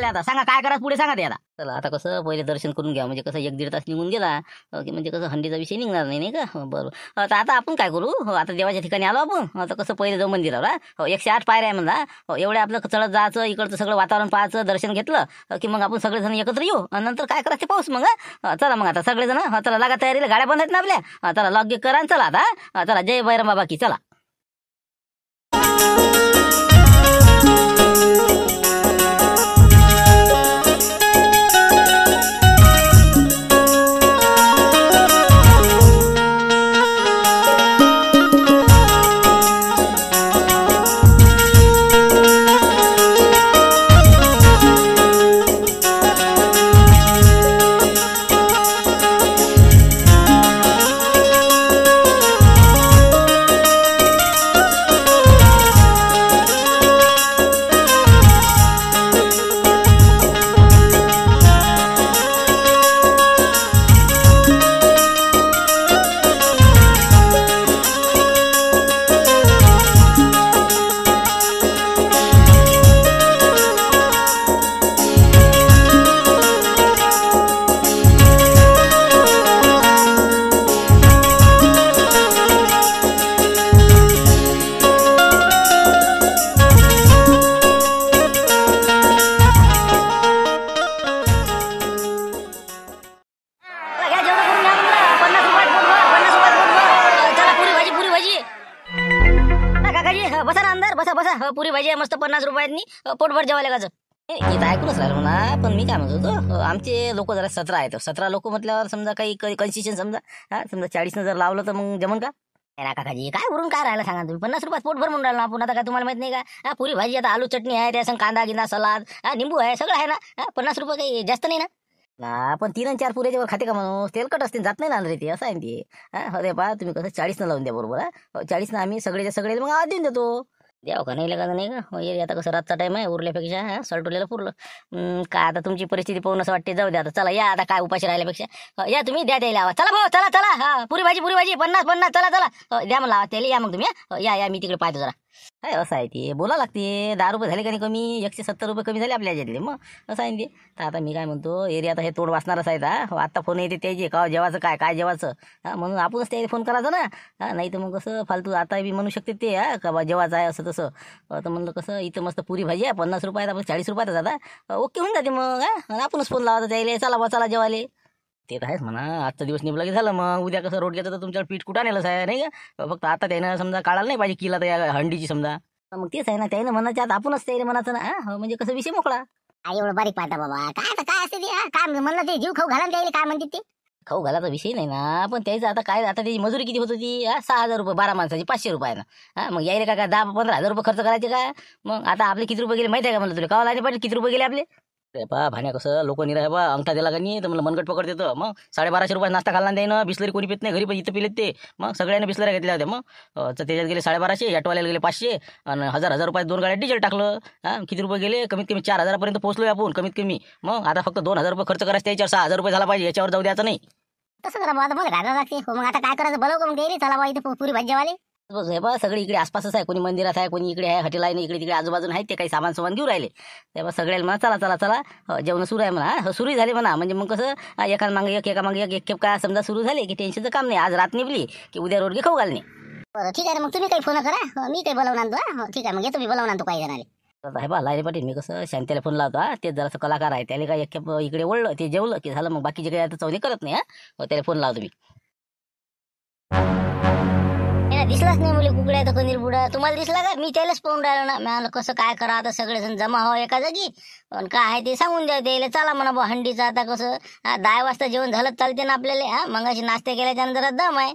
आले आता सांगा काय करा पुढे सांगा ते आता. चला आता कसं पहिले दर्शन करून घ्या म्हणजे कसं 1-1.5 तास निघून गेला की म्हणजे कसं हंडीचा विषय निघणार नाही नाही का. बरोबर तर आता आपण काय करू आता देवाच्या ठिकाणी आलो आपण आता कसं पहिले जाऊ मंदिरावर. 108 पायऱ्या आहे म्हणा एवढे आपलं चढत जायचं इकडचं सगळं वातावरण पाहायचं दर्शन घेतलं की मग आपण सगळेजण एकत्र येऊ आणि नंतर काय करायचं पाऊस मग. चला मग आता सगळेजण चला लागा तयारीला गाड्या बंद आहेत ना आपल्या. चला लॉक करा आणि चला आता चला जय बैरम बाबा की चला. बसा ना अंदर बसा बसा पुरी भाजी आहे मस्त 50 रुपयांनी पोटभर जेवायला लागायचं. इथं ऐकूनच राहिलं म्हणा पण मी काय म्हणत होतो आमचे लोक जरा 17 आहेत 17 लोक म्हटल्यावर समजा काही कन्सेशन समजा समजा 40 जर लावलं तर मग जमन का. ना काकाजी काय वरून काय राहिलं सांगा तुम्ही 50 रुपयात पोटभर म्हणून राहिलो आपण आता काय तुम्हाला माहित नाही का. पुरी भाजी आता आलू चटणी आहे त्या संग कांदा गिंदा सलाद निंबू आहे सगळं आहे ना. 50 रुपये काही जास्त नाही ना. पण 3 आणि 4 पुऱ्याच्यावर खाते का माणूस तेलकट असते जात नाही ना रे ते असं आहे ते. अरे पा तुम्ही कसं 40 लावून द्या बरोबर 40 आम्ही सगळेच्या सगळे मग आवाज देऊन देतो. द्याव का नाही का नाही का आता कसं रातचा टाइम आहे उरल्यापेक्षा सलटवलेलं पुरलं काय आता तुमची परिस्थिती पाहून असं वाटते जाऊ द्या आता चला या आता काय उपाशी राहिल्यापेक्षा या तुम्ही द्या द्यायला आवाज चला भाऊ चला चला पुरी भाजी 50 चला चला द्या मला आवाज त्याला या मग तुम्ही या मी तिकडे पाहतो जरा. काय असं आहे ते बोला लागते 10 रुपये झाले का नाही कमी 170 रुपये कमी झाले आपल्या ह्याच्यातले मग असं आहे ते. तर आता मी काय म्हणतो एरिया आता हे तोड वाचणारच आहे आता फोन येते त्याचे का जेवायचं काय जेवायचं म्हणून आपणच त्याला फोन करायचं ना. नाही तर मग कसं फालतू आता बी म्हणू शकते ते का बा जेवायचं आहे असं तसं. तर म्हणलं कसं इथं मस्त पुरी भाजी आहे 50 रुपयात आपण 40 रुपयात आता ओके होऊन जाते मग आपणच फोन लावायचं त्याला चला बा चला जेवायले. ते तर आहेच म्हणा आजचा दिवस निपला की झालं मग उद्या कसं रोड घेतं तर तुमच्यावर पीठ कुठं नेलंच आहे नाही का. फक्त आता त्यानं समजा काढायला नाही पाहिजे किला तर हंडीची समजा मग तेच आहे ना त्यानं म्हणायचं आता आपणच त्याला म्हणायचं ना म्हणजे कसं विषय मोकळा. एवढं बारीक पाहता बाबा काय असते ते काय म्हणलं ते जीव खाऊ घाला त्याला काय म्हणते ते. खाऊ घालाचा विषय नाही ना पण त्याचं आता काय आता त्याची मजुरी किती होत होती 6,000 रुपये 12 माणसाची 500 रुपये ना. मग यायला काय 10-15 हजार रुपये खर्च करायचे का. मग आता आपले किती रुपये गेले माहिती आहे का म्हणलं तुला कावा लागले पाहिजे किती रुपये गेले आपले. पा भाण्या कसं लोक निराय बा अंगठा दिला का नाही तर मला मनगट पकड देतं मग 1250 रुपये नाश्ता घालणार द्यायनं बिस्लरी कोणी पित नाही घरी पण इथं पिलेत ते मग सगळ्यांना बिस्लऱ्या घेतल्या होत्या मग त्याच्यात गेले 1250 ऑटोवाल्याला गेले 500 आणि 1000 रुपयात 2 गाड्या डिझेल टाकलं. किती रुपये गेले कमीत कमी 4000 पर्यंत पोहोचलो आपण कमीत कमी. मग आता फक्त 2000 रुपये खर्च करायचं त्याच्यावर 6000 रुपये झाला पाहिजे याच्यावर जाऊ द्यायचं नाही. तसं करा आता मला घालायला लागते मग आता काय करायचं बोलव मग गेली चला बा इथे पुरी भाजीवाले. बस हे बा सगळे इकडे आसपासच आहे कोणी मंदिरात आहे कोणी इकडे आहे हॉटेल आहे इकडे तिकडे आजूबाजूला आहेत ते काही सामान घेऊन राहिले. तेव्हा सगळ्याला म्हणा चला चला चला जेवण सुरू आहे म्हणा सुरू झाले म्हणा म्हणजे मग कसं एका मागे एक खेप का समजा सुरू झाले की टेन्शनचं काम नाही. आज रात निघली की उद्या रोडगे खाऊ घालणे. बरं ठीक आहे मग तुम्ही काही फोन करा मी काही बोलवून आणतो. ठीक आहे मग येतो मी बोलवून आणतो काही जणाले. हे बा लायरे पाटील मी कसं शांतीला फोन लावतो ते जरासं कलाकार आहे त्याला काय एक खेप इकडे ओढलं ते जेवलं की झालं मग बाकीचे काही आता चवणी करत नाही त्याला फोन लावतो मी. दिसलाच नाही मुली कुकड्या तर कंदील बुडा तुम्हाला दिसला का मी त्यालाच पाहून राहिलो ना. मी कसं काय करा आता सगळेजण जमा हो एका जागी पण काय आहे ते सांगून द्या द्यायला चला म्हणा बा हंडीचं आता कसं 10 वाजता जेवण झालं चालते ना आपल्याला मगाशी नाश्ता केल्याच्यानं जरा दम आहे.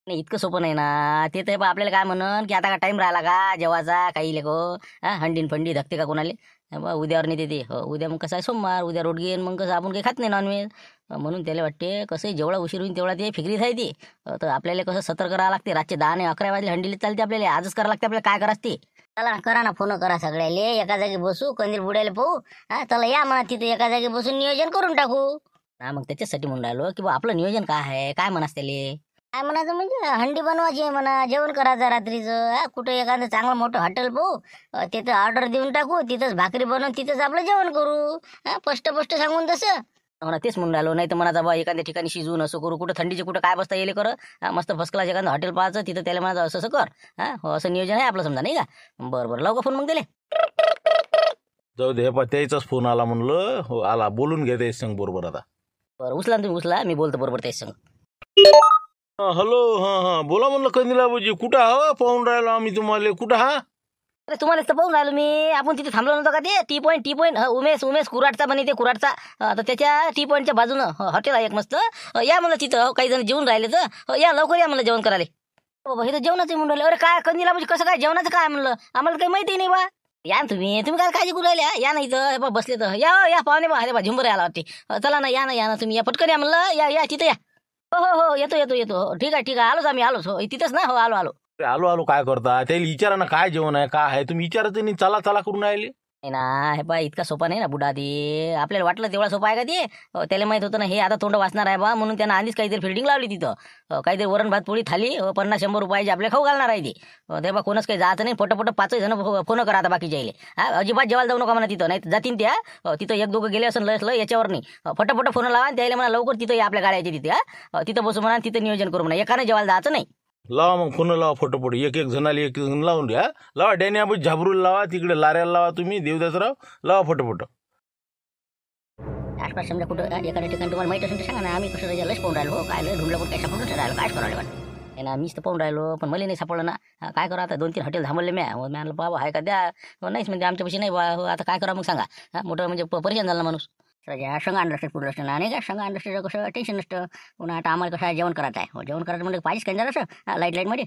नाही इतकं सोपं नाही ना ते तर आपल्याला काय म्हणन की आता का टाइम राहिला का जेवायचा काही लेखो हंडीन फंडी धकते का कोणाले उद्यावर नाही ते उद्या मग कसं आहे सोमवार उद्या रोड घेईन मग कसं आपण काही खात नाही नॉनव्हेज म्हणून त्याला वाटते कसं जेवढा उशीर होईल तेवढा ते फिक्रीच आहे ती. तर आपल्याला कसं सतर्क करावं लागते रातचे 10 आणि 11 वाजले हंडीला चालते आपल्याला आजच करावं लागते आपल्याला काय करायचं ते. चला करा ना फोन करा सगळ्याले एका जागी बसू कंदील बुडायला पाहू चला या म्हणा तिथे एका जागी बसून नियोजन करून टाकू. मग त्याच्यासाठी म्हणून राहिलो की आपलं नियोजन काय आहे काय म्हणास त्याले. काय म्हणायचं म्हणजे हंडी बनवायची आहे म्हणा, जेवण करायचं रात्रीचं. कुठं एखादं चांगलं मोठं हॉटेल पाहू, तिथं ऑर्डर देऊन टाकू, तिथंच भाकरी बनवून तिथंच आपलं जेवण करू. स्पष्ट स्पष्ट सांगून तसं. म्हणा तेच म्हणून राहिलो. नाही तर मनाचा बा एखाद्या ठिकाणी शिजवून असं करू, कुठं थंडीचे कुठं काय बसता येईल कर. मस्त फर्स्ट क्लास एखादं हॉटेल पाहायचं, तिथं त्याला म्हणायचं असं असं कर. हो असं नियोजन आहे आपलं समजा, नाही का? बरं बरं, लावू का फोन मग त्याला? जाऊ दे त्याचाच फोन आला म्हणलं. हो आला, बोलून घे त्याच संग बरोबर आता. बरं उचला ना तुम्ही, उचला, मी बोलतो बरोबर त्याच संग. हॅलो, हां बोला म्हणलं कंदिला भाऊजी. कुठं हा? पाहून राहिलो आम्ही तुम्हाला. कुठं हा? अरे तुम्हाला तर पाहून राहिलो मी. आपण तिथे थांबलो नव्हतो का ते टी पॉईंट उमेश कुराडचा म्हणे ते कुराडचा. तर त्याच्या टी पॉईंटच्या बाजूनं हॉटेल आहे एक मस्त. या म्हणलं तिथं काही जण जेवून राहिले तर या लवकर या म्हणलं जेवण करायला. बाबा हे तर जेवणाचं म्हणून राहिले. अरे काय कंदीला म्हणजे कसं काय जेवणाचं काय म्हणलं, आम्हाला काही माहिती नाही बा. या ना तुम्ही काय काळजी करू राहिले? या ना इथं बसले तर या पाहुणे बा. अरे बा झुंबर यायला वाटते. चला ना या ना तुम्ही, या पटकन या म्हणलं. या तिथं या. हो येतो. हो ठीक आहे आलोच आम्ही आलोच. हो तिथंच ना. हो आलो. आलो काय करता? त्याला विचारा ना काय जेवण आहे काय आहे. तुम्ही विचारायचं नाही, चला करून राहिले. नाही ना, हे बा इतका सोपा नाही ना बुडा ते. आपल्याला वाटलं तेवढा सोपा आहे का ते? त्याला माहित होतं ना हे आता तोंड वाचणार आहे बा, म्हणून त्यानं आधीच काहीतरी फिल्डिंग लावली तिथं. काहीतरी वरण भात पोळी थाली 50-100 रुपयाची आपल्या खाऊ घालणार आहे ती. ते बा कोणच काही जायचं नाही. फोटो 5 जण फोन करा आता बाकीच्या यायले. अजिबात जेवायला जाऊ नका म्हणा तिथं, नाही जातीन त्या. तिथं 1-2 गेले असं लय याच्यावर नाही. फटाफट फोन लावा त्याला म्हणा लवकर तिथं या आपल्या गाड्याच्या तिथे. तिथं बसू म्हणा, तिथं नियोजन करू म्हणा. एकाने जेवायला जायचं नाही. लावा मग फोन लावा फटोफट. एक जणाला एक जण लावून द्या. लावा डॅनियाबाई झाबरूला लावा, तिकडे लाऱ्याला लावा, तुम्ही देवदासराव लावा फटोफट. आसपास समजा कुठं एखाद्या ठिकाणी तुम्हाला माहिती असेल तर सांगा ना. आम्ही कसं लस पाहून राहिलो. काय लय ढुंडला पण काय सापडून राहिलो, काय करायला वाटतं ना. मीच तर पाहून राहिलो पण मला नाही सापडलं ना. काय करा आता, 2-3 हॉटेल थांबवले मी म्हणलं बाबा आहे का द्या. नाहीच म्हणजे आमच्यापाशी नाही बा. आता काय करा मग सांगा. मोठं म्हणजे परिचय झाला माणूस. संघ अंडरस्टँड पूर्ण असतं ना, नाही का? संघ अंडरस्टँड कसं टेन्शन नसतं. पुन्हा आता आम्हाला कसं जेवण करायचं आहे. जेवण करायचं म्हणजे पाहिजेच काय जरा असं लाईटमध्ये.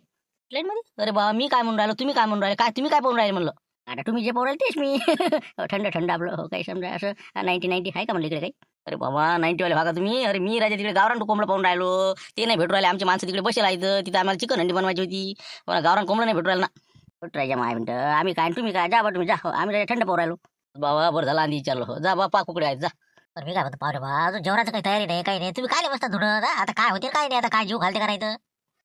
अरे बा मी काय म्हणून राहिलो, तुम्ही काय म्हणून राहिले, तुम्ही काय पाहून राहिले म्हणलं. आता तुम्ही जे पाहून राहिले तेच मी. थंड आपलं काही समजा असं 90 आहे का म्हणलं इकडे काही. अरे बाबा 90 वाले भागा तुम्ही. अरे मी राजा तिकडे गावरान कोंबडं पाहून राहिलो. ते नाही भेटू राहिले. आमची माणसं तिकडे बसेल आहेत. तिथं आम्हाला चिकन हंडी बनवायची होती. गावरान कोंबडं नाही भेटू राहिलं ना. राजा माय म्हणतं आम्ही काय तुम्ही काय. जा बा तुम्ही जा. आम्ही राजा थंड पाहून राहिलो. बाबा बरं झालं आधी विचारलो. जा बा कुकडे आहेत जा. मी काय म्हणतो पाहुणे बा, अजून जेवणाचं काही तयारी नाही काही नाही. तुम्ही काय बसता थोडं. आता काय होते काय नाही. आता काय जीव घालते करायचं.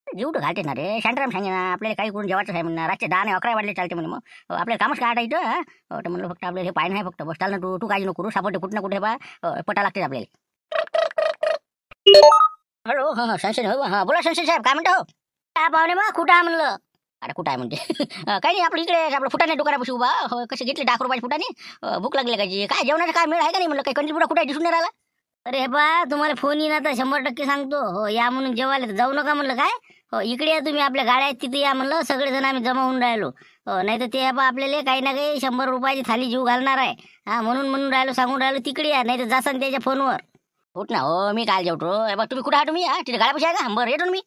जीव तर घालते ना रे. शांताराम सांगे ना आपल्याला काही करून जेवायचं आहे म्हणणार. रातचे 10-11 वाजले चालते म्हणे. मग आपल्याला कामच काय इथं. तर म्हणलं फक्त आपल्याला हे पाय नाही फक्त बस चाल ना. तू काळजी नको करू. सापडते कुठं ना कुठे बा पटा लागते आपल्याला. हॅलो हां संशय हो. हां बोला संशय साहेब काय म्हणता. हो काय पाहुणे मग कुठं आहे म्हणलं. अरे कुठं आहे म्हणते. काही नाही आपलं इकडे आपलं फुटाने दुकानापाशी उभा. कसे घेतले 10 रुपयाचे फुटाने. भूक लागली काय जेवणाचं काय मिळ आहे का नाही म्हणलं. काही कंदी बुडा कुठे दिसून नाही राहिला. अरे बा तुम्हाला फोन येईन आता 100% सांगतो. हो या म्हणून जेवायला जाऊ नका म्हणलं काय. हो इकडे या तुम्ही आपल्या गाड्या आहेत तिथे या म्हणलं. सगळेजण आम्ही जमा होऊन राहिलो. हो नाही तर ते बा आपल्याला काही ना काही 100 रुपयाची थाली जीव घालणार आहे. म्हणून राहिलो सांगून राहिलो तिकडे या. नाही तर जासान त्याच्या फोनवर. उठ ना. हो मी काय जेवतो. बघ तुम्ही कुठे आहा तुम्ही. तिथे गाड्यापाशी आहे का. बरं येतो ना मी.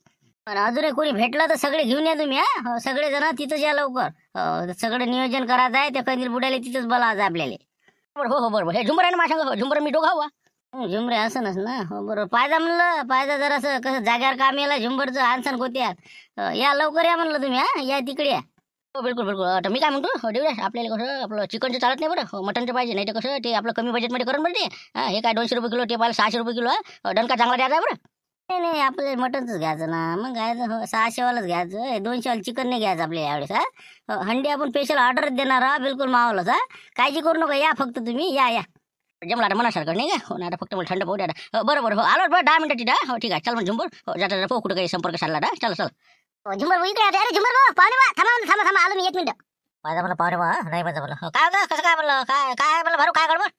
पण अजूनही कोणी भेटलं तर सगळे घेऊन या तुम्ही. सगळेजण तिथंच या लवकर. सगळं नियोजन करायचं आहे. त्या कंदील बुडाले तिथंच बोलायचं आपल्याला. हो बरोबर. हे झुंबर आहे ना माझ्या झुंबर मी दोघं हवा. झुमरे असं नस ना. हो बरोबर. पायदा म्हणलं पायदा जरासं कसं जाग्यावर काम याला झुंबरचं आनसन गोत्यात. या लवकर या म्हणलं तुम्ही. या तिकडे या. हो बिलकुल. आता मी काय म्हणतो देऊया आपल्याला कसं आपलं चिकनचं चालत नाही बरं. मटनचं पाहिजे. नाही तर कसं ते आपलं कमी बजेटमध्ये करून बरं ते. हे काय 200 रुपये किलो. ते पाहिजे 600 रुपये किलो. डणका चांगला द्यायचा आहे बरं. नाही आपल्याला मटनच घ्यायचं ना. मग घ्यायचं 600 वालाच घ्यायचं. 200 वाला चिकन नाही घ्यायचं आपल्याला यावेळेस. हंडी आपण स्पेशल ऑर्डरच देणार. बिलकुल मावलंच. काळजी करू नका. या फक्त तुम्ही या. जमला आता मनासारखं नाही का. हो ना आता फक्त मला थंड पाहू द्या. बरोबर. हो आलो बरं 10 मिनिटाची द्या. हो ठीक आहे चल मग झुंबर. हो जाता पाहू कुठं काही संपर्क साधला ना. चल झुंबर भाऊ इकडे. अरे झुंबर भाऊ पाहुणे बा थांबा आलो मी 1 मिनिट. माझा मला पाहुणे बा नाही माझं मला. काय होतं कसं काय म्हणलं काय म्हणलं भाऊ काय गडबड.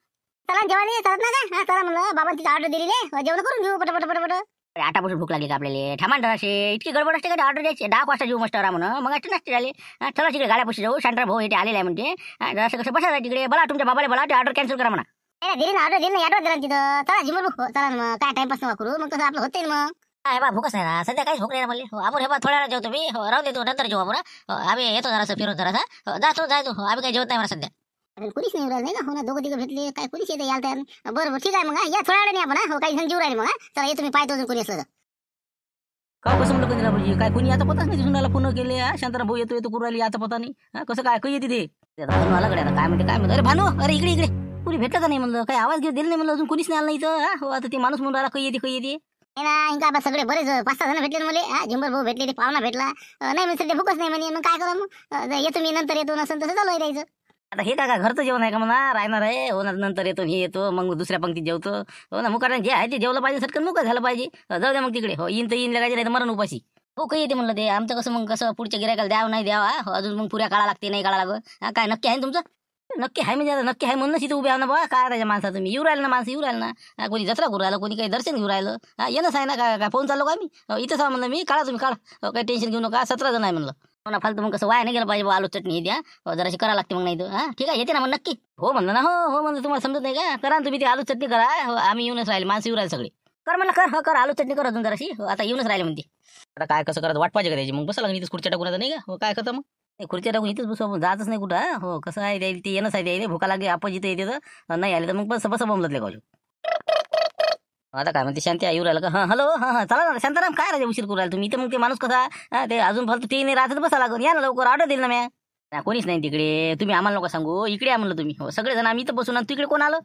चला जेवण चालत ना का. चला म्हणलं बाबा तिथे ऑर्डर दिली आहे. जेवण करून घेऊ पटापट. आटापासून भूक लागली का आपल्याला. थांबा जराशे. इतकी गडबड असते का ऑर्डर द्यायची. 10 वाजता जेऊ मस्त म्हणून मग अशी नसते झाली. चला तिकडे गाड्यापाशी जाऊ. शांताराम भाऊ इथे आलेले आहे म्हणते. जरासं कसं बसा तिकडे. बोला तुमच्या बाबाला बोला ते ऑर्डर कॅन्सल करा म्हणा. दिली ना ऑर्डर दिली ना. ॲडवान्स दिला तिथं. चला झुंबर भाऊ चला मग काय टाइमपास नका करू. मग कसं आपलं होते मग. हे बा भूकच नाही ना सध्या काहीच भूक नाही मला. आपण हे बा थोड्या वेळा जेवतो मी. राहू देतो नंतर जेऊ आपण. आम्ही येतो जरासं फिरून जरासा. जातो आम्ही काही जेवत नाही मला सध्या. पोलीस नाही राहिले नाही का. हो ना दोघं तिघं भेटले काय पोलीस येते यायला तयार. बरं ठीक आहे मग. या थोड्या वेळाने आपण. हो काही जण जीव राहिले मग. चला येतो मी पाहतो अजून कोणी असलं तर. का कसं म्हणलं कंदीला भाऊजी काय कोणी आता पताच नाही दिसून राहिला. फोन केले शांताराम भाऊ येतो करू राहिली आता पता नाही. कसं काय काही येते ते भानू आला कडे. आता काय म्हणते. अरे भानू अरे इकडे कोणी भेटलं का नाही म्हणलं. काही आवाज घेऊ दिला नाही म्हणलं. अजून कोणीच नाही आलं नाही इथं. हो आता ते माणूस म्हणून राहिला काही येते नाही ना इंका बा सगळे बरेच 5-6 जण भेटले ना मला. झिंबर भाऊ भेटले, ते पाहुणा भेटला. नाही म्हणजे सध्या भूकच नाही म्हणे. मग काय करू मग? येतो मी नंतर येतो नसेल तसं चालू आहे द्यायचं. आता हे काय घरचं जेवण आहे का म्हणा, राहणार आहे हो ना, नंतर येतो हे येतो मग दुसऱ्या पंक्तीत जेवतो हो ना. मुकारण जे आहे ते जेवलं पाहिजे, सटकन मुका झालं पाहिजे. जाऊ द्या मग तिकडे हो, येईन तर येईन लागायचे, नाही तर मरण उपाशी. हो काही येते म्हणलं ते आमचं कसं मग कसं पुढच्या गिरायकाला द्यावं नाही द्यावा हो, अजून मग पुऱ्या काळा लागते नाही काळा लागत. काय नक्की आहे ना तुमचं? नक्की आहे म्हणजे आता नक्की आहे म्हणूनच इथं उभे आहे ना बा. काय त्याच्या माणसा तुम्ही येऊ राहिलं ना, माणसं येऊ राहिलं ना. कोणी जत्रा करू राहिलं, कोणी काही दर्शन घेऊ राहिलं. येणंच आहे ना. काय काय फोन चाललो का मी इथंच आहे म्हणलं मी. काढा तुम्ही काढा, काही टेन्शन घेऊ नका. 17 जण आहे म्हणलं. ना फालतू मग कसं वाया नाही गेलं पाहिजे बा. आलू चटणी हे द्या जराशी करा लागते मग नाही तर. ठीक आहे येते ना मग नक्की. हो म्हणलं ना. हो म्हणलं तुम्हाला समजत नाही का? करा ना तुम्ही ते आलू चटणी करा. आम्ही येऊनच राहिले, माणसं येऊ राहिले सगळे. कर म्हणलं कर. कर आलू चटणी करा अजून जराशी. आता येऊनच राहिले म्हणते. आता काय कसं करायचं वाट पाहिजे का त्याची? मग बसा लागेल इथंच खुर्च्या टाकून आता नाही का हो. काय करता मग खुर्च्या टाकून इथंच बसू, जातच नाही कुठं. हो कसं आहे द्यायला ते येणंच आहे द्यायला. भुका लागली आपण जिथे येते तर नाही आले तर मग बस बमलतले गावचे. आता काय म्हणते शांती येऊ राहिलं का? हॅलो चला ना शांताराम. काय राजा उशीर करू राहिला तुम्ही इथं? मग ते माणूस कसा ते अजून फालतू ते नाही राहत बसा लागून. या ना लवकर ऑर्डर देईल ना म्या. कोणीच नाही तिकडे. तुम्ही आम्हाला नका सांगू. इकडे या म्हणलं तुम्ही हो. सगळेजण आम्ही इथं बसून तिकडे कोण आलं?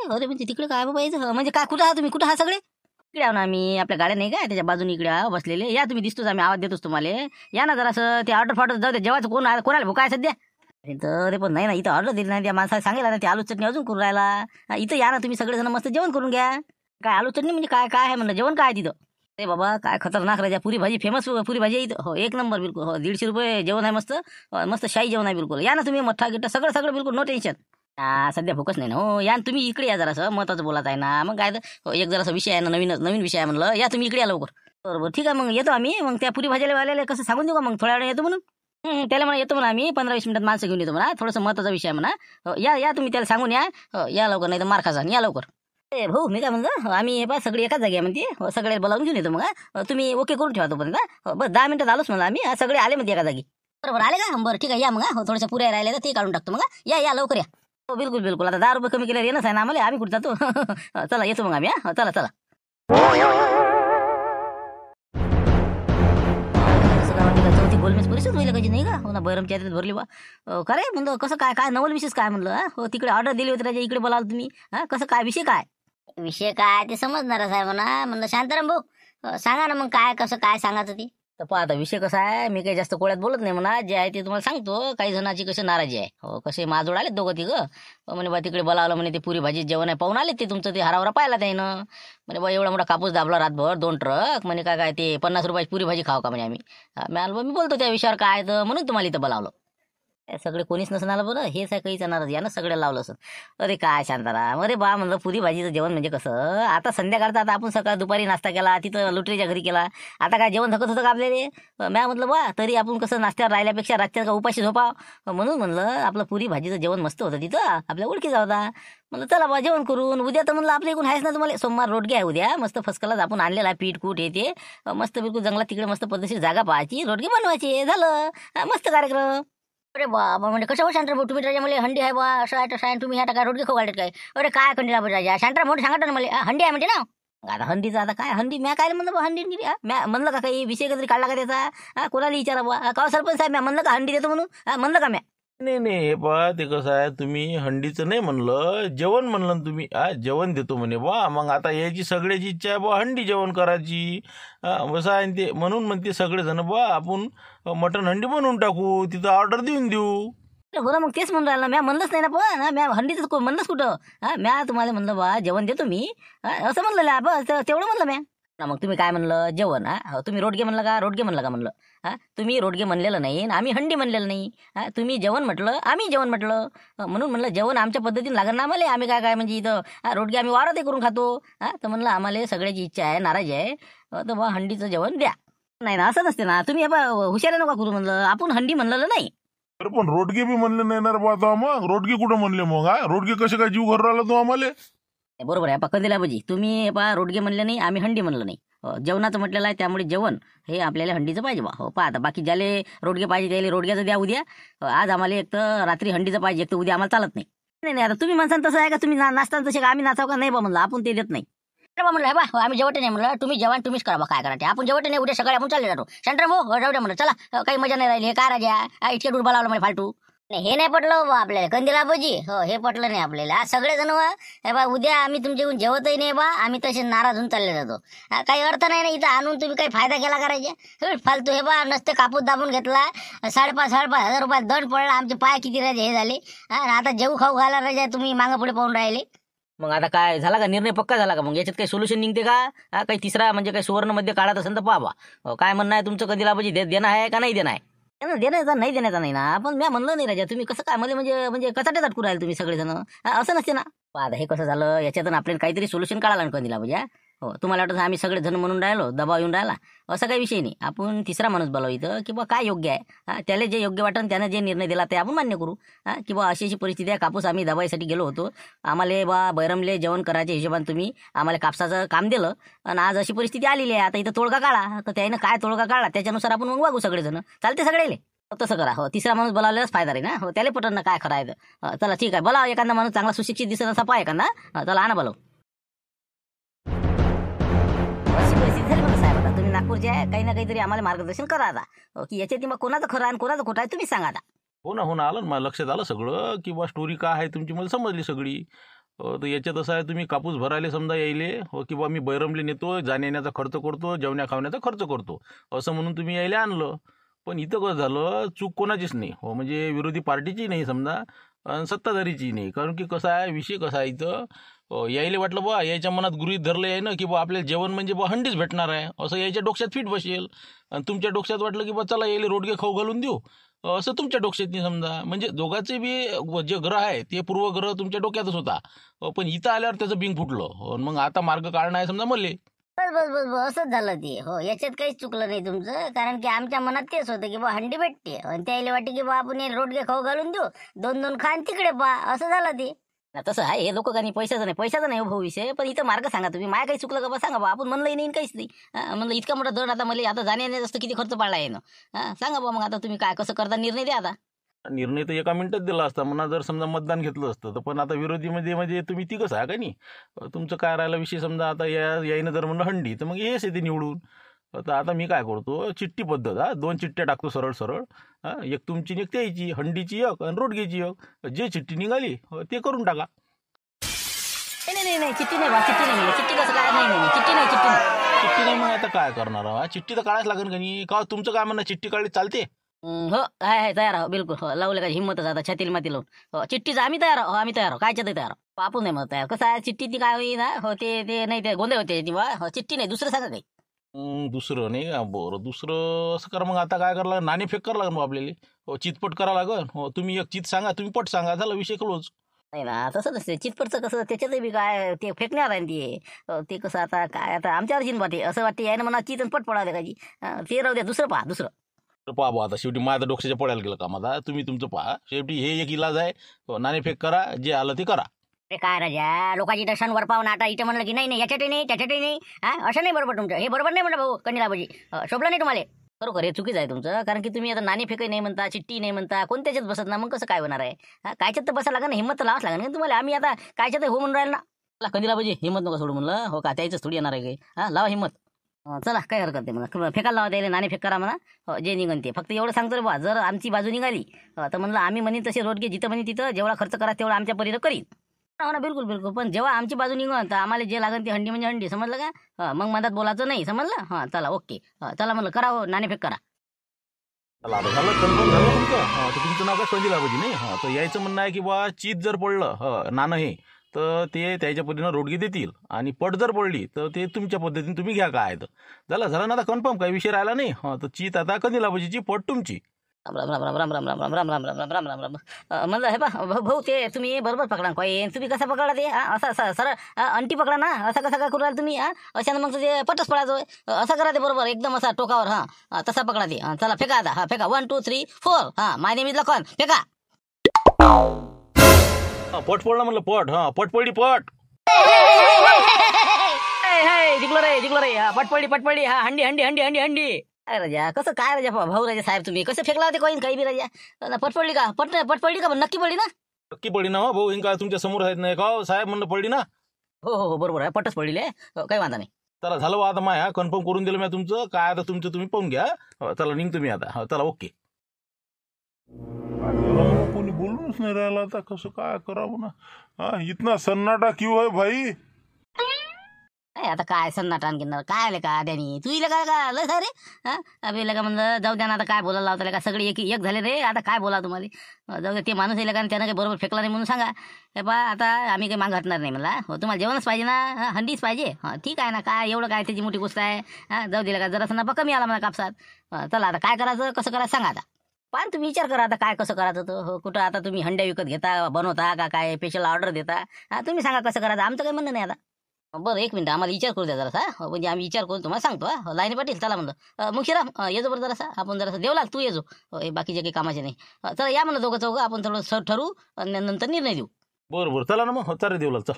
अरे म्हणजे तिकडे काय बाबा यायचं म्हणजे काय? कुठं आहात तुम्ही? कुठं आहात सगळे? इकडे आहो ना आम्ही. आपल्या गाड्या नाही का त्याच्या बाजूने इकडे बसलेले. या तुम्ही दिसतोच, आम्ही आवाज देतोच तुम्हाला. या ना जरासं ते ऑर्डर फार्डर जाऊ दे. जेवायचं कोणाला भुका आहे सध्या? अरे पण नाही ना इथं ऑर्डर दिली नाही. त्या माणसाला सांगितलं ना ते आलू चटणी अजून करून राहिला. इथं या ना तुम्ही सगळेजण मस्त जेवण करून घ्या. काय आलू चटणी म्हणजे काय काय आहे म्हणलं? जेवण काय आहे तिथं? अरे बाबा काय खतरनाक राजा. पुरी भाजी फेमस पुरी भाजी आहे इथं हो. 1 नंबर बिलकुल हो. 150 रुपये जेवण आहे मस्त. मस्त शाही जेवण आहे बिलकुल. या ना तुम्ही. मठ्ठा गिट्टा सगळं बिलकुल नो टेन्शन. सध्या भूकच नाही ना हो. या तुम्ही इकडे या जरासं. महत्वाचं बोलत आहे ना. मग काय तर एक जरासा विषय आहे ना, नवीन विषय आहे म्हणलं. या तुम्ही इकडे या लवकर. बरोबर ठीक आहे मग येतो आम्ही. मग त्या पुरी भाजीला वाल्याला कसं सांगून देऊ का मग थोड्या वेळ येतो म्हणून? त्याला म्हणा येतो म्हणा आम्ही 15-20 मिनिटात माणसं घेऊन येतो म्हणा. थोडंसं महत्वाचा विषय आहे म्हणा. या तुम्ही त्याला सांगून या. या लवकर नाही तर मार खाजा. या लवकर. ए भाऊ मी काय म्हणतो आम्ही बा सगळी एकाच जागी आहे म्हणते. सगळे बोलावून घेऊन येतो मग. तुम्ही ओके करून ठेवा तोपर्यंत. बस 10 मिनिटात आलोच म्हणा आम्ही. सगळे आले म्हणते एका जागी. बरोबर आले का? बरं ठीक आहे या मग. थोड्याशा पुऱ्या राहिले तर ते काढून टाकतो मग. या लवकर या. हो बिलकुल. आता 10 रुपये कमी केले येणंच आहे ना आम्हाला. आम्ही कुठं जातो? चला येतो मग आम्ही. चला. चौथी गोलमेज परिषद होईल कधी नाही का हो ना. बैरमच्या यात्रेत भरली बा. का रे म्हणलं कसं काय नवल विशेष काय म्हणलं? हो तिकडे ऑर्डर दिली होती राजा. इकडे बोलावलं तुम्ही. कसं काय विषय काय? विषय काय ते समजणारच आहे म्हणा. म्हणलं शांताराम भाऊ सांगा ना मग काय कसं काय सांगायचं ते. तर पहा आता विषय कसा आहे. मी काही जास्त कोळ्यात बोलत नाही म्हणा. जे आहे ते तुम्हाला सांगतो. काही जणांची कशी नाराजी आहे हो. कसे माझोड आले दोघं तिघं. म्हणे बा तिकडे बोलावलं म्हणे ते पुरी भाजी जेवण आहे पाहून आले ते तुमचं ते हरावरा पाहिला त्यानं. म्हणे बा एवढा मोठा कापूस दाबला रातभर 2 ट्रक. म्हणे काय ते 50 रुपयाची पुरी भाजी खाऊ का म्हणे आम्ही. मी बोलतो त्या विषयावर काय तर म्हणून तुम्हाला इथं बोलावलं. सगळे कोणीच नसं आलं बरं. हेच आहे काहीच नाराज यानं सगळ्या लावलं असं. अरे काय शांताराम. अरे बा म्हणलं पुरी भाजीचं जेवण म्हणजे कसं? आता संध्याकाळचं आता आपण सकाळ दुपारी नाश्ता केला तिथं लुटरीच्या घरी केला. आता काय जेवण थकत होतं का आपल्याला? म्या म्हटलं बा तरी आपण कसं नाश्त्यावर राहिल्यापेक्षा रातच्या का उपाशी झोपाव. म्हणून म्हणलं आपलं पुरी भाजीचं जेवण मस्त होतं तिथं. आपल्या ओळखीचा होता. म्हणलं चला बा जेवण करून उद्या तर म्हणलं आपल्या इकडून आहेच ना तुम्हाला. सोमवार रोडगे आहे उद्या. मस्त फसकलाच आपण आणलेला पीठ कूट येते. मस्त बिलकुल जंगलात तिकडे मस्त पद्धतशीर जागा पाहायची. रोडगे बनवायचे. झालं मस्त कार्यक्रम. अरे बाबा म्हणजे कसं हो शांताराम भाऊ तुम्ही राजा मला हंडी आहे बा असं आहे तसं आहे तुम्ही आता काय रोडगे खाऊ घालत काय? अरे काय कंटिला राजा शांताराम भाऊ सांगत ना मला हंडी आहे म्हणते ना. आता हंडीचा आता काय हंडी म्या काय म्हणलं बा हंडी म्या म्हणलं का काही विषय कधी काढला का त्याचा? कोणाला विचारा बा का सरपंच साहेब म्या म्हणलं का हंडी देतो म्हणून? म्हणलं का म्या? नाही हे पहा ते कसं आहे. तुम्ही हंडीचं नाही म्हणलं जेवण म्हणलं ना तुम्ही. जेवण देतो म्हणे बा. मग आता याची सगळ्याची इच्छा आहे बा हंडी जेवण करायची. बस आहे ते म्हणून म्हणते सगळेजण बा आपण मटण हंडी बनवून टाकू. तिथं ऑर्डर देऊन देऊ. हो ना मग तेच म्हणून राहिलं म्या म्हणलंच नाही ना पण. म्या हंडीच म्हणलंच कुठं? म्या तुम्हाला म्हणलं बा जेवण देतो मी असं म्हणलं बस तेवढं म्हणलं म्या. मग तुम्ही काय म्हणलं जेवण? तुम्ही रोडगे म्हणलं का रोडगे म्हणलं का म्हणलं? तुम्ही रोडगे म्हणलेलं नाही आम्ही हंडी म्हणलेलं नाही. तुम्ही जेवण म्हटलं आम्ही जेवण म्हटलं. म्हणून म्हणलं जेवण आमच्या पद्धतीने लागणार ना आम्हाला. आम्ही काय म्हणजे इथं रोडगे आम्ही वारात करून खातो. तर म्हणलं आम्हाला सगळ्याची इच्छा आहे नाराजी आहे तर बा हंडीचं जेवण द्या. नाही ना असं नसते ना. तुम्ही हुशार नका करू म्हणलं. आपण हंडी म्हणलेलं नाही. अरे पण रोडगे बी म्हणले नाही ना रे बा. आता मग रोडगे कुठं म्हणले मग? रोडगे कसे काय जीव घर राहिला तो आम्हाला? बरोबर आहे पक्का दिला पाहिजे. तुम्ही रोडगे म्हणले नाही आम्ही हंडी म्हणलं नाही. जेवणाचं म्हटलेलं आहे त्यामुळे जेवण हे आपल्याला हंडीचं पाहिजे बा. हो पहा आता बाकी ज्याले रोडगे पाहिजे त्याला रोडग्याचं द्या उद्या. आज आम्हाला एक तर रात्री हंडीचं पाहिजे एक तर उद्या आम्हाला चालत नाही. नाही आता तुम्ही म्हणसान तसं आहे का? तुम्ही नाचता तसे का आम्ही नाचाव का? नाही बा म्हणलं आपण ते देत नाही. बा म्हणलं बा आम्ही जेवण नाही म्हणलं. तुम्ही जेवण तुम्हीच करा बा काय करा ते. आपण जेवण नाही उद्या सकाळी आपण चालले जातो. शांताराम भाऊ जाऊ द्या म्हणलं चला. काही मजा नाही राहिली. काय राजा इतके दूर बोलावलं म्हणजे फालतू. नाही हे नाही पटलं बा आपल्याला कंदील आबाजी. हो हे पटलं नाही आपल्याला. आज सगळेजण हे बा उद्या आम्ही तुमच्याकडून जेवतही नाही बा. आम्ही तसे नाराज होऊन चालले जातो. काही अर्थ नाही ना इथं आणून तुम्ही काही फायदा केला करायचा. फालतू हे बा नसते कापूस दाबून घेतला. 5,500 रुपये दंड पडला. आमचे पाय किती राजे हे झाले. आता जेऊ खाऊ घाला राजा तुम्ही मागं पुढे पाहून राहिले. मग आता काय झाला का निर्णय पक्का झाला का? मग याच्यात काही सोल्युशन निघते का? काही तिसरा म्हणजे काही सुवर्ण मध्ये काढत असेल तर पाहा. काय म्हणणं आहे तुमचं? कंदील आबाजी देणं आहे का नाही देणं आहे? देण्याचा नाही देण्याचा नाही ना. पण मी म्हणलं नाही राजा. तुम्ही कसं काय मध्ये म्हणजे म्हणजे कचाट्यात अटकून राहिले तुम्ही सगळेजण. असं नसते ना. आता हे कसं झालं याच्यातून आपल्याला काहीतरी सोल्युशन काढायला ना कंदील आबाजी. हो तुम्हाला वाटतं आम्ही सगळे जण म्हणून राहिलो दबाव येऊन राहिला असा काही विषय नाही. आपण तिसरा माणूस बोलावं इथं की बा काय योग्य आहे. त्याला जे योग्य वाटन त्यानं जे निर्णय दिला ते आपण मान्य करू. की बा अशी परिस्थिती आहे. कापूस आम्ही दबाईसाठी गेलो होतो. आम्हाला बा बैरमले जेवण करायच्या हिशोबाने तुम्ही आम्हाला कापसाचं काम दिलं आणि आज अशी परिस्थिती आलेली आहे. आता इथं तोडगा काढा. तर त्यानं काय तोडगा काढला त्याच्यानुसार आपण मग वागू सगळेजण. चालते सगळेले. तसं करा. हो तिसरा माणूस बोलावलेलाच फायदा रे ना. हो त्याला पटन काय करायचं. चला ठीक आहे बोलाव एखादा माणूस चांगला सुशिक्षित दिसत असा पाहा एखादा. चला आणा बोलाव. साहेब आता तुम्ही नागपूरचे आहे. काही ना काहीतरी आम्हाला मार्गदर्शन करा आता की याच्यात मग कोणाचं खरं आणि कोणाचं खोटं आहे तुम्ही सांगा आता. हो ना आलं ना मला लक्षात आलं सगळं की बा स्टोरी काय आहे तुमची मला समजली सगळी. तर याच्यात असं आहे तुम्ही कापूस भरायला समजा यायले हो की बा मी बैरमले नेतो जाण्या येण्याचा खर्च करतो जेवण्या खावण्याचा खर्च करतो असं म्हणून तुम्ही यायला आणलं. पण इथं कसं झालं चूक कोणाचीच नाही. हो म्हणजे विरोधी पार्टीची नाही समजा आणि सत्ताधारीची नाही. कारण की कसं आहे विषय कसा आहे इथं यायला वाटलं बा याच्या मनात गृहीत धरलं आहे ना की बा आपल्याला जेवण म्हणजे बा हंडीच भेटणार आहे असं याच्या डोक्यात फिट बसेल. आणि तुमच्या डोक्यात वाटलं की बा चला यायला रोडगे खाऊ घालून देऊ असं तुमच्या डोक्यात नाही समजा. म्हणजे दोघांचे बी जे ग्रह आहे ते पूर्वग्रह तुमच्या डोक्यातच होता. पण इथं आल्यावर त्याचं बिंग फुटलं. मग आता मार्ग काढणं आहे समजा मले. बस बस बस बस असंच झालं ते. हो याच्यात काहीच चुकलं नाही तुमचं. कारण की आमच्या मनात तेच होतं की बा हंडी भेटते आणि त्याला वाटते की बा आपण रोडगे खाऊ घालून देऊ 2-2 खान तिकडे पा असं झालं ते. तसं आहे हे लोक का नाही पैशाचा नाही भाऊ विषय. पण इथं मार्ग सांगा तुम्ही. माय काही चुकलं का बा सांगा बा. आपण म्हणलंही नाही काहीच नाही. म्हणलं इतका मोठा दंड आता मला आता जाण्याने जास्त किती खर्च पडला आहे ना. सांगा बा मग आता तुम्ही काय कसं करता निर्णय द्या आता. निर्णय तर एका मिनिटात दिला असता म्हणा जर समजा मतदान घेतलं असतं तर. पण आता विरोधीमध्ये म्हणजे तुम्ही ती कसं आहे का नाही. तुमचं काय राहिला विषय समजा आता यायनं जर म्हणलं हंडी तर मग हेच येते निवडून. तर आता मी काय करतो चिठ्ठी पद्धत 2 चिठ्ठ्या टाकतो सरळ. एक तुमची आणि एक त्याची हंडीची एक आणि रोडगेची एक. जे चिठ्ठी निघाली ते करून टाका. नाही चिठ्ठी नाही बा. चिठ्ठी कसं काय नाही चिठ्ठी नाही. मग आता काय करणार चिठ्ठी तर काढायच लागेल का नाही. का तुमचं काय म्हणणं चिठ्ठी काढली चालते. हो आहे तयार आहो बिलकुल. हो लावले का हिंमतच आता छातील माती लावून. हो चिठ्ठीच आम्ही तयार आहो. आम्ही तयार आहो. कायच्या तयार आहो. आपण नाही मग तयार. कसं आहे चिठ्ठी ती काय होईल ना. हो ते नाही ते गोंधळ होते हो चिठ्ठी नाही दुसरं सांगा काही. दुसरं नाही का बरं दुसरं असं करा. मग आता काय करावं लागेल नाणे फेक करावं लागेल मग आपल्याला. हो चितपट करावं लागेल. हो तुम्ही एक चित सांगा तुम्ही पट सांगा झाला विषय क्लोज. नाही ना तसं नसते. चितपटचं कसं त्याच्यात बी काय ते फेकण्यात आहे ते कसं आता काय आता आमच्यावर जिन वाटे असं वाटते यायनं म्हणा चित पट पडावं काजी. ते राहू द्या दुसरं पहा दुसरं. पहा आता शेवटी माझ्या डोक्याच्या पडायला गेलं का माझा. तुम्ही तुमचं पहा शेवटी हे एक इलाज आहे. नाणे फेक करा जे आलं ते करा. अरे काय राजा लोकांची दर्शन वर पाहून आता इथे म्हणलं की नाही याच्यातही नाही त्याच्यातही नाही. असं नाही बरोबर तुमचं. हे बरोबर नाही म्हणलं भाऊ कंदील आबाजी. शोभलं नाही तुम्हाला. खरोखर हे चुकीचं आहे तुमचं. कारण की तुम्ही आता नाणे फेकही नाही म्हणता चिठ्ठी नाही म्हणता कोणत्याच्यात बसत ना. मग कसं काय होणार आहे. कायच्यात तर बसायला लागेल ना. हिंमत तर लावाच लागेल ना तुम्हाला. आम्ही आता कायच्यात हो म्हणून राहिलं ना. कंदील आबाजी हिंमत नको सोडू म्हणलं. हो का त्याच थोडी येणार आहे काही. लावा हिंमत. चला काही हरकत नाही म्हणा. फेकायला लावा द्यायला नाणे फेक करा म्हणा. हो जे निघन ते. फक्त एवढं सांगतो रे बा जर आमची बाजू निघाली तर म्हणलं आम्ही म्हणीन तसे रोडगे जिथं म्हणे तिथं जेवढा खर्च करा तेवढा आमच्या परीनं करीन. हो ना बिलकुल. पण जेव्हा आमची बाजू निघून तर आम्हाला जे लागेल ते हंडी म्हणजे हंडी समजलं का. मग मधात बोलायचं नाही समजलं. चला ओके. चला म्हणलं करा हो नाणे फेक करा. चला आता झालं कन्फर्म झालं तुमचं. तर तुमचं नाव काय कंदील आबाजी नाही. तर यायचं म्हणणं आहे की बा चित जर पडलं नाणं हे तर ते त्याच्या पद्धतीनं रोडगे देतील आणि पट जर पडली तर ते तुमच्या पद्धतीने तुम्ही घ्या काय तर. झालं ना आता कन्फर्म काही विषय राहिला नाही. तर चित आता कंदील आबाजीची पट तुमची. राम राम राम राम राम राम राम राम राम राम राम राम राम. म्हणलं हे पा भाऊ ते तुम्ही बरोबर पकडा कॉईन. तुम्ही कसं पकडा ते असं सरळ अंटी पकडा ना. असं कसं काय करू राहिला तुम्ही. अशानं मग ते पटच पडायचं. असं करा ते बरोबर एकदम असा टोकावर. तसा पकडा ते. चला फेका आता. फेका 1 2 3 4. माय नेम इज लखन. फेका. पट पडला म्हणलं पट. पट पडली पट. जिंकलो रे. पटपडी. हंडी. अरे राजा कसं काय राजा भाऊ राजा साहेब तुम्ही कसं फेकला होते कॉईन काही बी राजा. पटपडली का पटपडली का नक्की पडली ना. नक्की पडली ना भाऊ. काय तुमच्या समोर आहेत नाही का साहेब म्हणलं पडली ना. हो बरोबर आहे पटच पडली आहे. काही वांधा नाही. चला झालं आता माया कन्फर्म करून दिलं मी तुमचं. काय आता तुमचं तुम्ही पाहून घ्या. चला निघ तुम्ही आता. चला ओके. माणूस नाही राहिला आता कसं काय करावं ना. हा इतना सन्नाटा क्यों है भाई. काय आता काय सन्नाटा आणखीन काय आले का त्यानी तू इला काय लस रे हा अबे लगा म्हणलं जाऊ द्या ना आता काय बोलायला लावता का सगळे एक एक झाले रे आता काय बोला तुम्हाला जाऊ द्या ते माणूस येईल का त्यानं काही बरोबर फेकला नाही म्हणून सांगा हे बा आता आम्ही काही मागणार नाही मला हो तुम्हाला जेवणच पाहिजे ना हंडीच पाहिजे हां ठीक आहे ना काय एवढं काय त्याची मोठी गोष्ट आहे हां जाऊ दिलं का जरासं नफा कमी आला मला कापसात चला आता काय करायचं कसं करायचं सांगा आता पण तुम्ही विचार करा आता काय कसं करायचं तर हो कुठं आता तुम्ही हंड्या विकत घेता बनवता का काय स्पेशल ऑर्डर देता हां तुम्ही सांगा कसं करायचं आमचं काही म्हणणं नाही आता बरं एक मिनिट आम्हाला विचार करू द्या जरासा म्हणजे आम्ही विचार करून तुम्हाला सांगतो हा लाईनी पाटील चला म्हणलं मुखीराम येजो बरं जरासा आपण जरासा देऊ लाग तू येजो हे बाकीचे काही कामाचे नाही चला या म्हणलं दोघं चौघं आपण थोडं ठरवू आणि नंतर निर्णय देऊ बरं चला ना मग चालेल देऊ चल.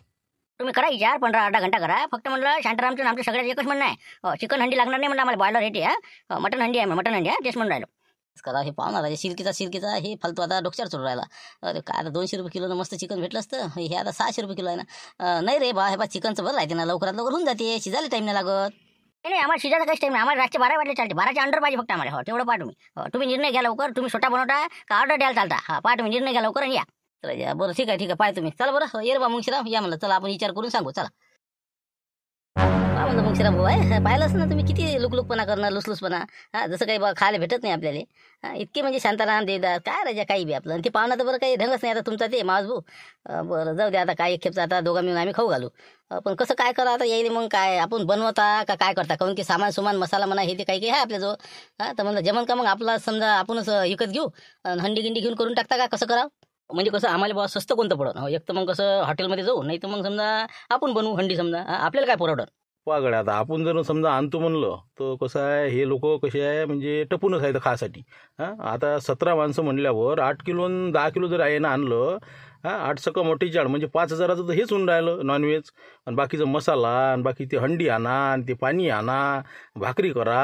तुम्ही करा विचार 15-18 घंटा करा फक्त म्हणलं शांतारामचं आमच्या सगळ्यात एकच म्हणणं आहे चिकन हंडी लागणार नाही म्हणलं आम्हाला बॉयलर रेटी आहे मटन हंडी आहे मटन हंडी आहे टेस्ट म्हणून राहिलो करा हे पाहुणा राजा सिल्कीचा हे फालतू आता डोक्यावर चढून राहिला अरे काय आता 200 रुपये किलोनं मस्त चिकन भेटलं असतं हे आता 600 रुपये किलो आहे ना नाही रे बा हे बा चिकनचं बरं राहते ना लवकरात लवकर होऊन जाते शिजायला टाईम नाही लागत नाही आम्हाला शिजायचा काहीच टाईम नाही आम्हाला रातचे 12 वाजले चालते 12च्या अंडर पाहिजे फक्त आम्हाला हो तेवढं पहा तुम्ही तुम्ही निर्णय घ्या लवकर तुम्ही स्वतः बनवता का ऑर्डर द्यायला चालता हा पहा तुम्ही निर्णय घ्या लवकर आणि या चला बरं ठीक आहे पाय तुम्ही चला बरं ये रे बा मुंशीराम या म्हणलं चला आपण विचार करून सांगू चला म्हणलं मुंशीराम भाऊ आहे पाहिलंच ना तुम्ही किती लुकलुकपणा करणं लुसलुसपणा हा जसं काही बा खायला भेटत नाही आपल्याला इतके म्हणजे शांताराम देवदास काय राजा काही बी आपलं ते पाहुणा तर बरं काही ढंगच नाही आता तुमचा ते मावस भाऊ बरं जाऊ द्या आता काय एक खेपचा आता दोघा मिळून आम्ही खाऊ घालू पण कसं काय करा आता येईल मग काय आपण बनवता का काय करता काहून की सामान मसाला म्हणा हे ते काही काही आहे आपल्याजवळ हां तर म्हणलं जमन का मग आपला समजा आपणच विकत घेऊ आणि हंडी गिंडी घेऊन करून टाकता का कसं करावं म्हणजे कसं आम्हाला बा स्वस्त कोणतं पडत एक तर मग कसं हॉटेलमध्ये जाऊ नाही तर मग समजा आपण बनवू हंडी समजा आपल्याला काय परवडत पागड आता आपण जर समजा आणतो म्हणलं तर कसं आहे हे लोक कसे आहे म्हणजे टपूनच आहे खासाठी हां आता 17 माणसं म्हणल्यावर 8 किलो 10 किलो जर आहे ना आणलं हां 8 सका मोठी चाळ म्हणजे 5,000चं तर हेच होऊन राहिलं नॉनव्हेज आणि बाकीचं मसाला आणि बाकी ते हंडी आणा आणि ते पाणी आणा भाकरी करा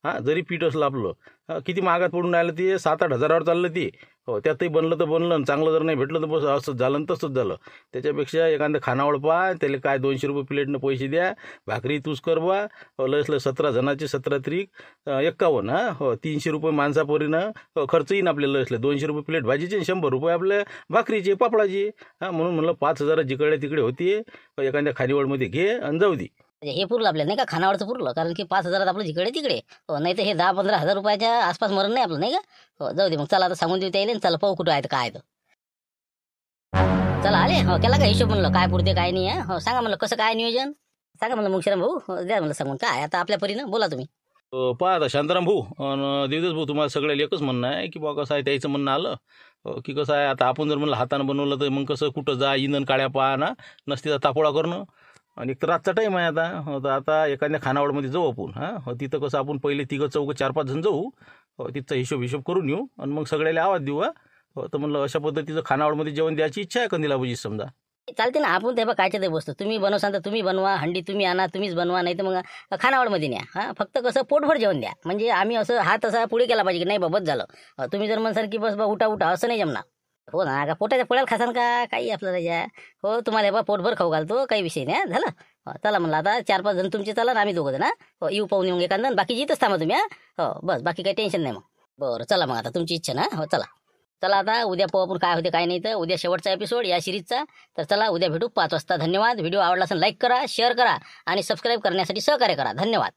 हां जरी पीठ असलं आपलं किती महागात पडून राहिलं ते 7-8 हजारावर चाललं ते हो त्यातही बनलं तर बनलं आणि चांगलं जर नाही भेटलं तर बस असंच झालं आणि तसंच झालं त्याच्यापेक्षा एखादं खानावळ पहा त्याला काय 200 रुपये प्लेटनं पैसे द्या भाकरी तूच कर बा लसलं 17 जणाचे 17 त्रिक 51 हां हो 300 रुपये माणसापोरीनं खर्च येईन आपल्याला लसलं 200 रुपये प्लेट भाजीचे 100 रुपये आपल्या भाकरीचे पापडाचे हां म्हणून म्हणलं 5,000 जिकडे तिकडे होते एखाद्या खानीवळमध्ये घे आणि जाऊ दे हे पुरलं आपल्याला नाही का खानावरचं पुरलं कारण की 5,000 आपलं जिकडे तिकडे हो नाही तर हे 10-15 हजार रुपयाच्या आसपास मरण नाही आपलं नाही का हो जाऊ दे मग चला आता सांगून देऊ त्याला चला पाहू कुठं आहे तर काय तर चला आले हो केला का हिशोब म्हणलं काय पुरते काय नाही आहे हो सांगा म्हणलं कसं काय नियोजन सांगा म्हणलं मुंशीराम भाऊ द्या म्हणलं सांगून काय आता आपल्या परीनं बोला तुम्ही पहा आता शांताराम भाऊ आणि देवदास भाऊ तुम्हाला सगळ्याला एकच म्हणणं आहे की बा कसं आहे त्याचं म्हणणं आलं की कसं आहे आता आपण जर म्हणलं हातानं बनवलं तर मग कसं कुठं जा इंधन काळ्या पहा ना नसते तापोळा करणं आणि एक तर रातचा टाईम आहे आता तर आता एखाद्या खानावळमध्ये जाऊ आपण हां तिथं कसं आपण पहिले 3-4 4-5 जण जाऊ तिथचा हिशोब करून येऊ आणि मग सगळ्याला आवाज देऊ तर म्हणलं अशा पद्धतीचं खानावळमध्ये जेवण द्यायची इच्छा आहे कंदीला भजी समजा चालते ना आपण ते बघा कायच्या ते वस्तू तुम्ही बनवसान तर तुम्ही बनवा हंडी तुम्ही आणा तुम्हीच बनवा नाही तर मग खानावळमध्ये न्या हां फक्त कसं पोटभर जेवण द्या म्हणजे आम्ही असं हात असा पुढे केला पाहिजे की नाही बाबत झालं तुम्ही जर म्हणसाल की बस बा उठा असं नाही जमणार हो ना का पोटाच्या पोळ्याला खासान का काही आपल्याला या हो तुम्हाला बा पोटभर खाऊ घालतो काही विषय नाही झालं चला म्हणलं आता 4-5 जण तुमचे चला ना आम्ही 2 जण हो येऊ पाहून येऊन एखादं बाकी इथंच थांबा तुम्ही हो बस बाकी काही टेन्शन नाही मग बरं चला मग आता तुमची इच्छा ना हो चला आता उद्या पाहू आपण काय होते काय नाही तर उद्या शेवटचा एपिसोड या सिरीजचा तर चला उद्या भेटू 5 वाजता धन्यवाद व्हिडिओ आवडला असेल लाईक करा शेअर करा आणि सबस्क्राईब करण्यासाठी सहकार्य करा धन्यवाद